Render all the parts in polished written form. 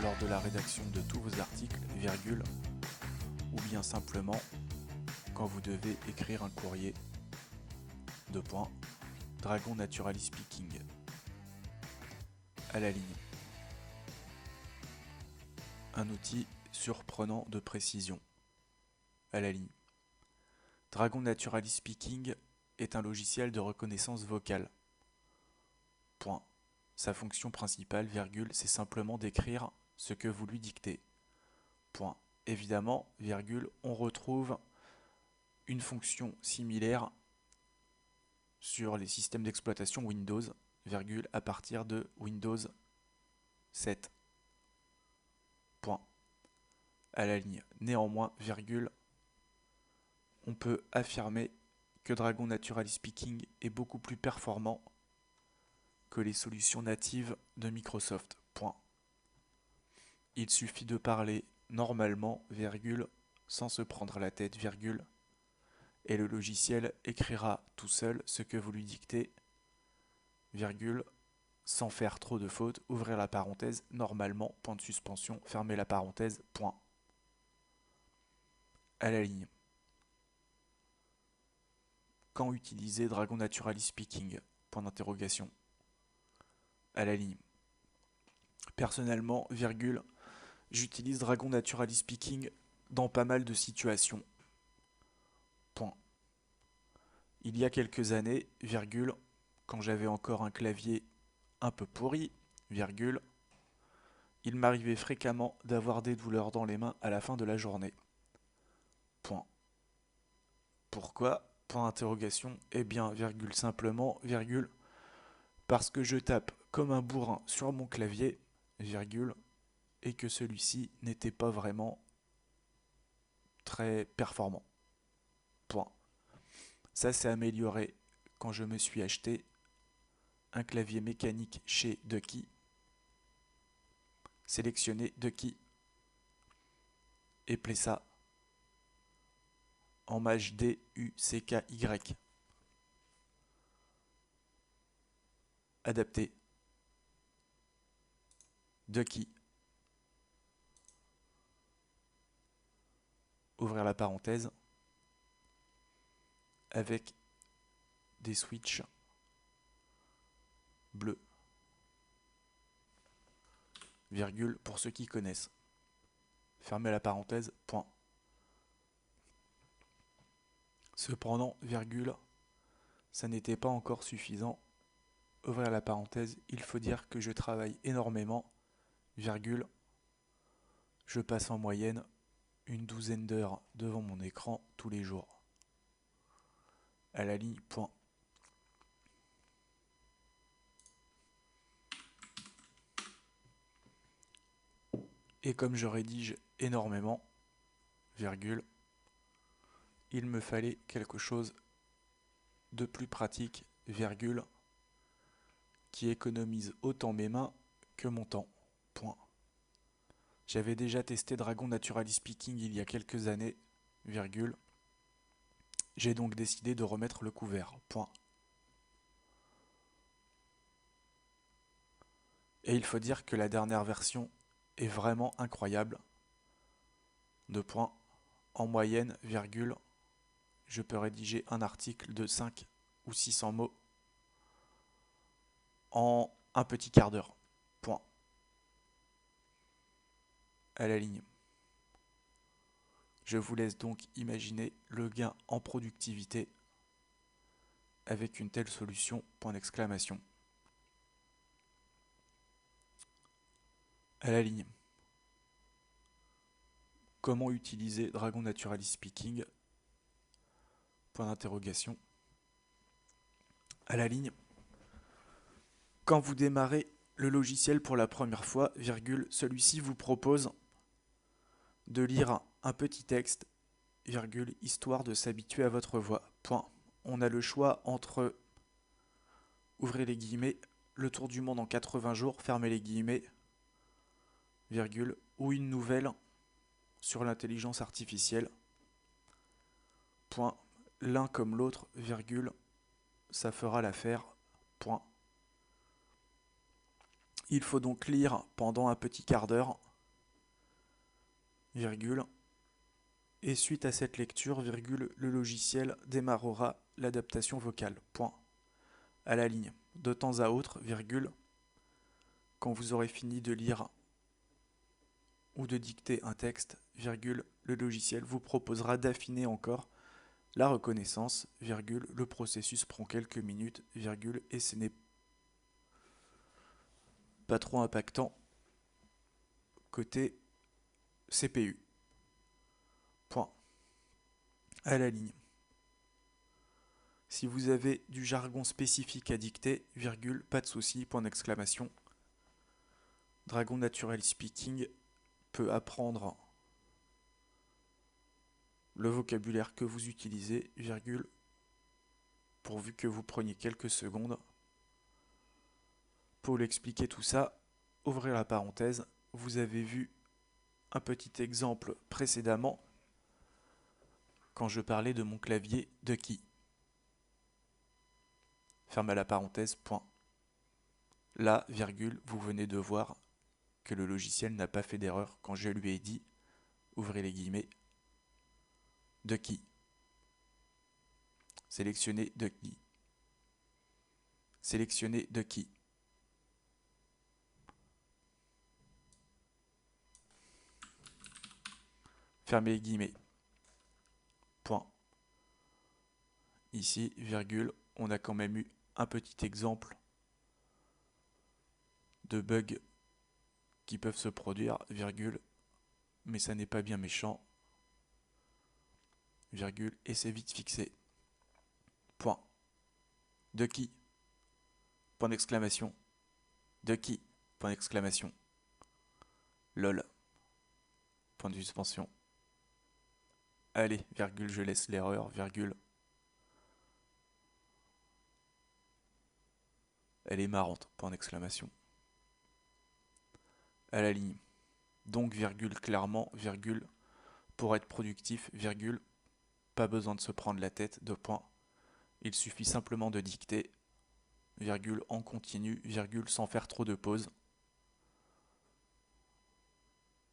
lors de la rédaction de tous vos articles, virgule, ou bien simplement quand vous devez écrire un courrier, deux points, Dragon Naturally Speaking, à la ligne. Un outil surprenant de précision, à la ligne. Dragon Naturally Speaking est un logiciel de reconnaissance vocale. Point. Sa fonction principale, virgule, c'est simplement d'écrire ce que vous lui dictez. Point. Évidemment, virgule, on retrouve une fonction similaire sur les systèmes d'exploitation Windows, virgule, à partir de Windows 7. Point. À la ligne. Néanmoins, virgule, on peut affirmer que Dragon Naturally Speaking est beaucoup plus performant que les solutions natives de Microsoft. Point. Il suffit de parler normalement, virgule, sans se prendre la tête, virgule, et le logiciel écrira tout seul ce que vous lui dictez, virgule, sans faire trop de fautes, ouvrir la parenthèse, normalement, point de suspension, fermer la parenthèse, point. À la ligne. Quand utiliser Dragon Naturally Speaking? Point d'interrogation. À la ligne. Personnellement, virgule, j'utilise Dragon Naturally Speaking dans pas mal de situations. Point. Il y a quelques années, virgule, quand j'avais encore un clavier un peu pourri, virgule, il m'arrivait fréquemment d'avoir des douleurs dans les mains à la fin de la journée. Point. Pourquoi? Point d'interrogation. Eh bien, virgule, simplement, virgule, parce que je tape comme un bourrin sur mon clavier, virgule, et que celui-ci n'était pas vraiment très performant. Point. Ça s'est amélioré quand je me suis acheté un clavier mécanique chez Ducky, sélectionné Ducky et Plessa en mage D-U-C-K-Y. Adapté. Ducky. Ouvrir la parenthèse. Avec des switches bleus. Virgule pour ceux qui connaissent. Fermez la parenthèse, point. Cependant, virgule, ça n'était pas encore suffisant. Ouvrir la parenthèse, il faut dire que je travaille énormément, virgule, je passe en moyenne une douzaine d'heures devant mon écran tous les jours. À la ligne, point. Et comme je rédige énormément, virgule, il me fallait quelque chose de plus pratique, virgule, qui économise autant mes mains que mon temps. Point. J'avais déjà testé Dragon Naturally Speaking il y a quelques années, virgule. J'ai donc décidé de remettre le couvert. Point. Et il faut dire que la dernière version est vraiment incroyable. Deux points. En moyenne, virgule, je peux rédiger un article de 5 ou 600 mots en un petit quart d'heure. Point. À la ligne. Je vous laisse donc imaginer le gain en productivité avec une telle solution, point d'exclamation. À la ligne. Comment utiliser Dragon Naturally Speaking? Point d'interrogation. À la ligne. Quand vous démarrez le logiciel pour la première fois, virgule, celui-ci vous propose de lire un petit texte, virgule, histoire de s'habituer à votre voix. Point. On a le choix entre, ouvrez les guillemets, le tour du monde en 80 jours, fermez les guillemets, virgule, ou une nouvelle sur l'intelligence artificielle. Point. L'un comme l'autre, virgule, ça fera l'affaire. Point. Il faut donc lire pendant un petit quart d'heure, virgule, et suite à cette lecture, virgule, le logiciel démarrera l'adaptation vocale. Point. À la ligne. De temps à autre, virgule, quand vous aurez fini de lire ou de dicter un texte, virgule, le logiciel vous proposera d'affiner encore la reconnaissance, virgule, le processus prend quelques minutes, virgule, et ce n'est pas trop impactant côté CPU. Point. À la ligne. Si vous avez du jargon spécifique à dicter, virgule, pas de souci, point d'exclamation. Dragon Natural Speaking peut apprendre le vocabulaire que vous utilisez, virgule, pourvu que vous preniez quelques secondes. Pour l'expliquer tout ça, ouvrez la parenthèse, vous avez vu un petit exemple précédemment quand je parlais de mon clavier de qui. Fermez la parenthèse, point. Là, virgule, vous venez de voir que le logiciel n'a pas fait d'erreur quand je lui ai dit, ouvrez les guillemets, de qui. Sélectionnez de qui. Sélectionnez de qui. Fermez les guillemets. Point. Ici, virgule, on a quand même eu un petit exemple de bugs qui peuvent se produire, virgule, mais ça n'est pas bien méchant, virgule, et c'est vite fixé. Point. De qui? Point d'exclamation. De qui? Point d'exclamation. Lol. Point de suspension. Allez, virgule, je laisse l'erreur, virgule. Elle est marrante, point d'exclamation. À la ligne. Donc, virgule, clairement, virgule, pour être productif, virgule, pas besoin de se prendre la tête, deux points. Il suffit simplement de dicter, virgule, en continu, virgule, sans faire trop de pauses.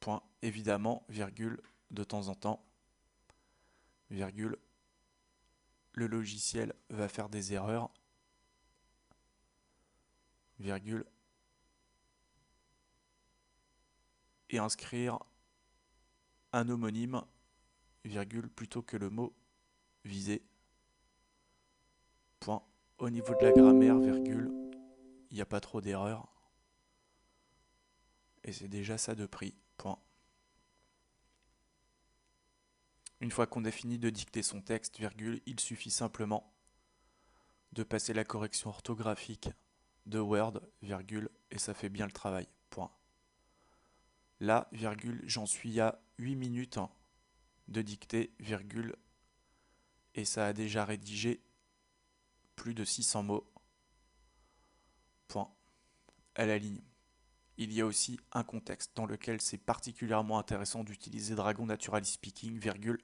Point, évidemment, virgule, de temps en temps, virgule, le logiciel va faire des erreurs, virgule, et inscrire un homonyme, virgule, plutôt que le mot visé. Point. Au niveau de la grammaire, virgule, il n'y a pas trop d'erreurs. Et c'est déjà ça de prix. Point. Une fois qu'on a fini de dicter son texte, virgule, il suffit simplement de passer la correction orthographique de Word, virgule, et ça fait bien le travail. Point. Là, virgule, j'en suis à 8 minutes de dictée, virgule, et ça a déjà rédigé plus de 600 mots. Point. À la ligne. Il y a aussi un contexte dans lequel c'est particulièrement intéressant d'utiliser Dragon Natural Speaking, virgule.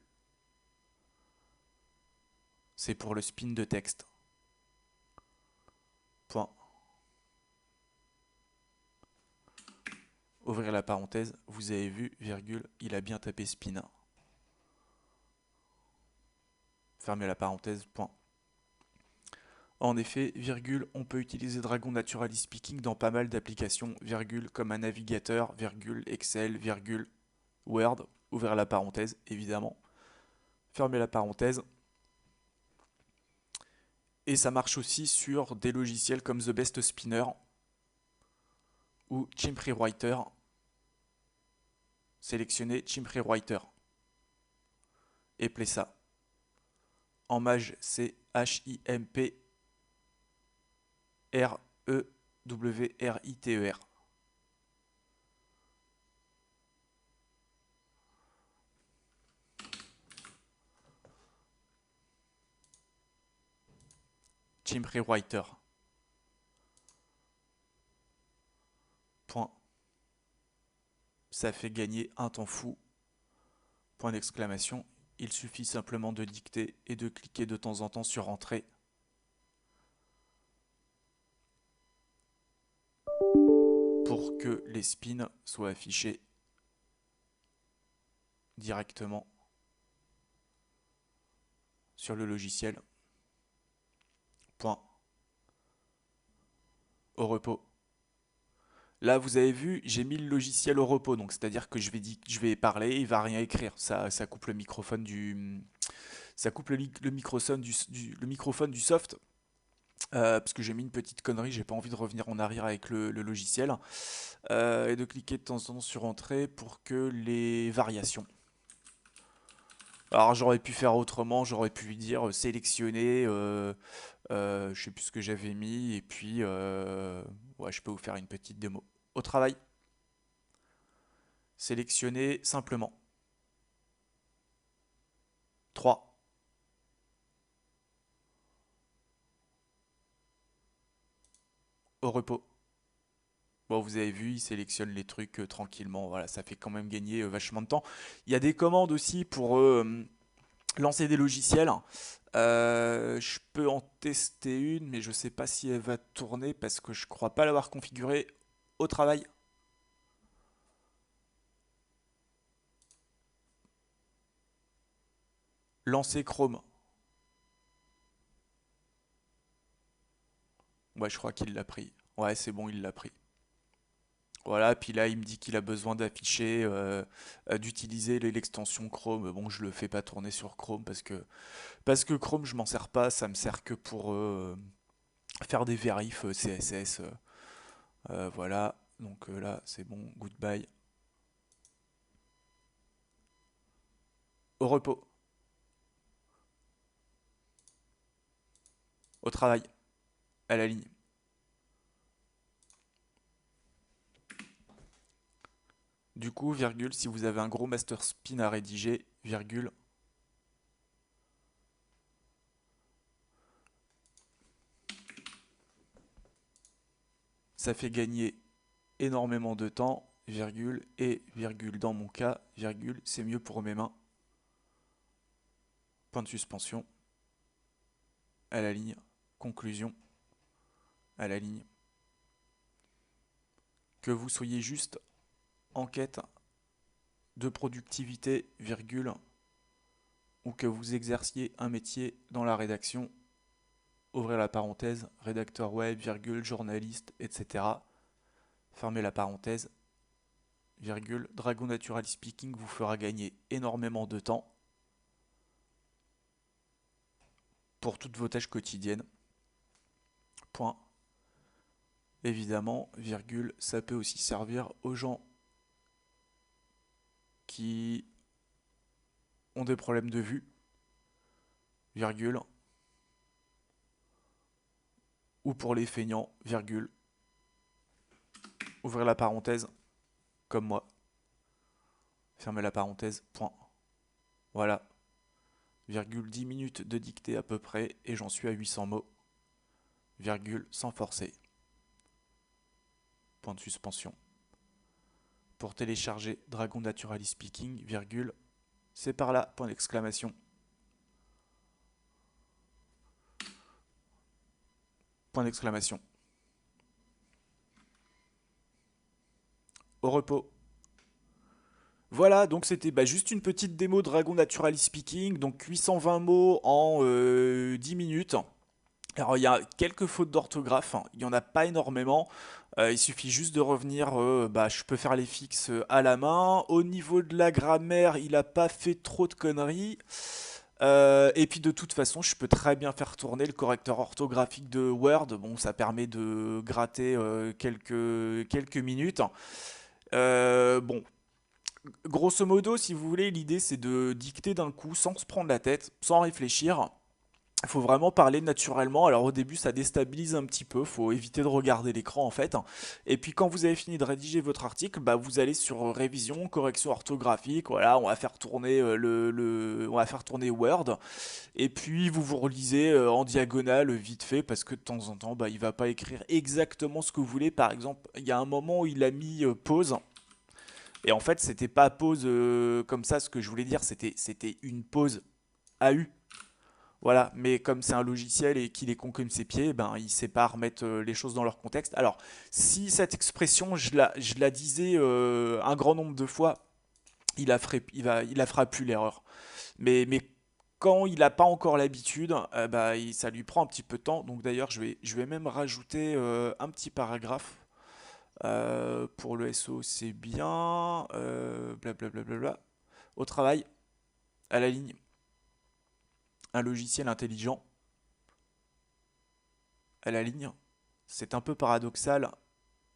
C'est pour le spin de texte. Point. Ouvrir la parenthèse, vous avez vu, virgule, il a bien tapé spin. Fermez la parenthèse, point. En effet, virgule, on peut utiliser Dragon Natural Speaking dans pas mal d'applications, virgule, comme un navigateur, virgule, Excel, virgule, Word, ouvrir la parenthèse, évidemment. Fermez la parenthèse. Et ça marche aussi sur des logiciels comme The Best Spinner ou Chimp Rewriter. Sélectionnez Chimp Rewriter. Et play ça. En maj, c'est H-I-M-P R-E-W-R-I-T-E-R. Chimp Rewriter. Point. Ça fait gagner un temps fou. Point d'exclamation. Il suffit simplement de dicter et de cliquer de temps en temps sur Entrée. que les spins soient affichés directement sur le logiciel. Point. Au repos. Là, vous avez vu, j'ai mis le logiciel au repos, donc c'est-à-dire que je vais parler, il va rien écrire. Ça coupe le microphone ça coupe le microphone du soft. Parce que j'ai mis une petite connerie, j'ai pas envie de revenir en arrière avec le logiciel. Et de cliquer de temps en temps sur Entrée pour que les variations. Alors j'aurais pu faire autrement, j'aurais pu lui dire sélectionner, je sais plus ce que j'avais mis, et puis ouais, je peux vous faire une petite démo. Au travail, sélectionner simplement 3. Au repos. Bon, vous avez vu, il sélectionne les trucs tranquillement. Voilà, ça fait quand même gagner vachement de temps. Il y a des commandes aussi pour lancer des logiciels. Je peux en tester une, mais je sais pas si elle va tourner parce que je crois pas l'avoir configurée au travail. Lancer Chrome. Ouais, je crois qu'il l'a pris. Ouais, c'est bon, il l'a pris. Voilà, puis là, il me dit qu'il a besoin d'afficher, d'utiliser l'extension Chrome. Bon, je le fais pas tourner sur Chrome parce que Chrome, je m'en sers pas. Ça me sert que pour faire des vérifs CSS. Voilà, donc là, c'est bon. Goodbye. Au repos. Au travail. À la ligne. Du coup, virgule, si vous avez un gros master spin à rédiger, virgule, ça fait gagner énormément de temps, virgule, et virgule, dans mon cas, virgule, c'est mieux pour mes mains. Point de suspension, à la ligne, conclusion, à la ligne. Que vous soyez juste en quête de productivité, virgule, ou que vous exerciez un métier dans la rédaction, ouvrez la parenthèse, rédacteur web, virgule, journaliste, etc. Fermez la parenthèse, virgule, Dragon Natural Speaking vous fera gagner énormément de temps pour toutes vos tâches quotidiennes. Point. Évidemment, virgule, ça peut aussi servir aux gens qui ont des problèmes de vue, virgule, ou pour les feignants, virgule, ouvrir la parenthèse, comme moi, fermer la parenthèse, point. Voilà, virgule, 10 minutes de dictée à peu près, et j'en suis à 800 mots, virgule, sans forcer. Point de suspension. Pour télécharger Dragon Naturally Speaking, virgule, c'est par là, point d'exclamation. Point d'exclamation. Au repos. Voilà, donc c'était juste une petite démo Dragon Naturally Speaking, donc 820 mots en 10 minutes. Alors il y a quelques fautes d'orthographe, hein, il n'y en a pas énormément. Il suffit juste de revenir, je peux faire les fixes à la main. Au niveau de la grammaire, il n'a pas fait trop de conneries. Et puis de toute façon, je peux très bien faire tourner le correcteur orthographique de Word. Bon, ça permet de gratter quelques minutes. Bon, grosso modo, si vous voulez, l'idée c'est de dicter d'un coup sans se prendre la tête, sans réfléchir. Il faut vraiment parler naturellement. Alors au début, ça déstabilise un petit peu. Faut éviter de regarder l'écran en fait. Et puis quand vous avez fini de rédiger votre article, vous allez sur révision, correction orthographique. Voilà, on va faire tourner on va faire tourner Word. Et puis vous vous relisez en diagonale vite fait parce que de temps en temps, il va pas écrire exactement ce que vous voulez. Par exemple, il y a un moment où il a mis pause. Et en fait, c'était pas pause comme ça. Ce que je voulais dire, c'était une pause AU. Voilà, mais comme c'est un logiciel et qu'il est con comme ses pieds, ben il sait pas remettre les choses dans leur contexte. Alors, si cette expression, je la disais un grand nombre de fois, il la fera plus l'erreur. Mais quand il n'a pas encore l'habitude, bah, ça lui prend un petit peu de temps. Donc d'ailleurs, je vais même rajouter un petit paragraphe. Pour le SO, c'est bien. Blablabla. Au travail, à la ligne, un logiciel intelligent, à la ligne. C'est un peu paradoxal,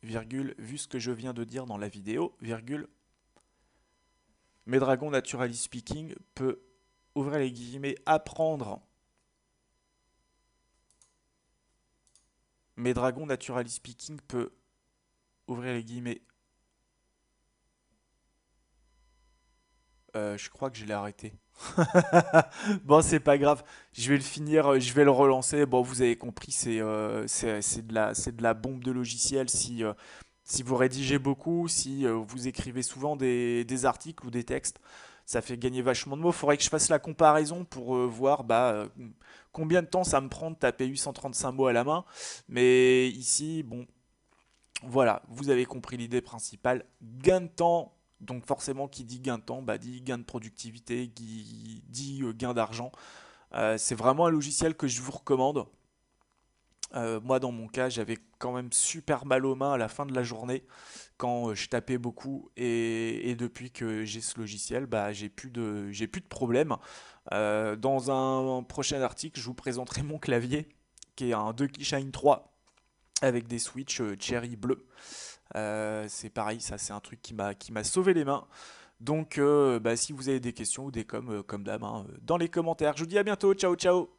virgule, vu ce que je viens de dire dans la vidéo, virgule. Medragon Naturally Speaking peut, ouvrir les guillemets, apprendre. Medragon Naturally Speaking peut, ouvrir les guillemets. Je crois que je l'ai arrêté. Bon, c'est pas grave. Je vais le finir, je vais le relancer. Bon, vous avez compris, c'est de la bombe de logiciel. Si vous rédigez beaucoup, si vous écrivez souvent des articles ou des textes, ça fait gagner vachement de mots. Faudrait que je fasse la comparaison pour voir combien de temps ça me prend de taper 835 mots à la main. Mais ici, bon, voilà, vous avez compris l'idée principale. Gain de temps, donc forcément qui dit gain de temps, bah dit gain de productivité, qui dit gain d'argent. C'est vraiment un logiciel que je vous recommande. Moi dans mon cas j'avais quand même super mal aux mains à la fin de la journée quand je tapais beaucoup et depuis que j'ai ce logiciel bah, j'ai plus de problème. Dans un prochain article je vous présenterai mon clavier qui est un 2 Keyshine 3 avec des switches cherry bleu. C'est pareil, ça c'est un truc qui m'a sauvé les mains. Donc bah, si vous avez des questions ou des comme d'hab, hein, dans les commentaires. Je vous dis à bientôt, ciao ciao.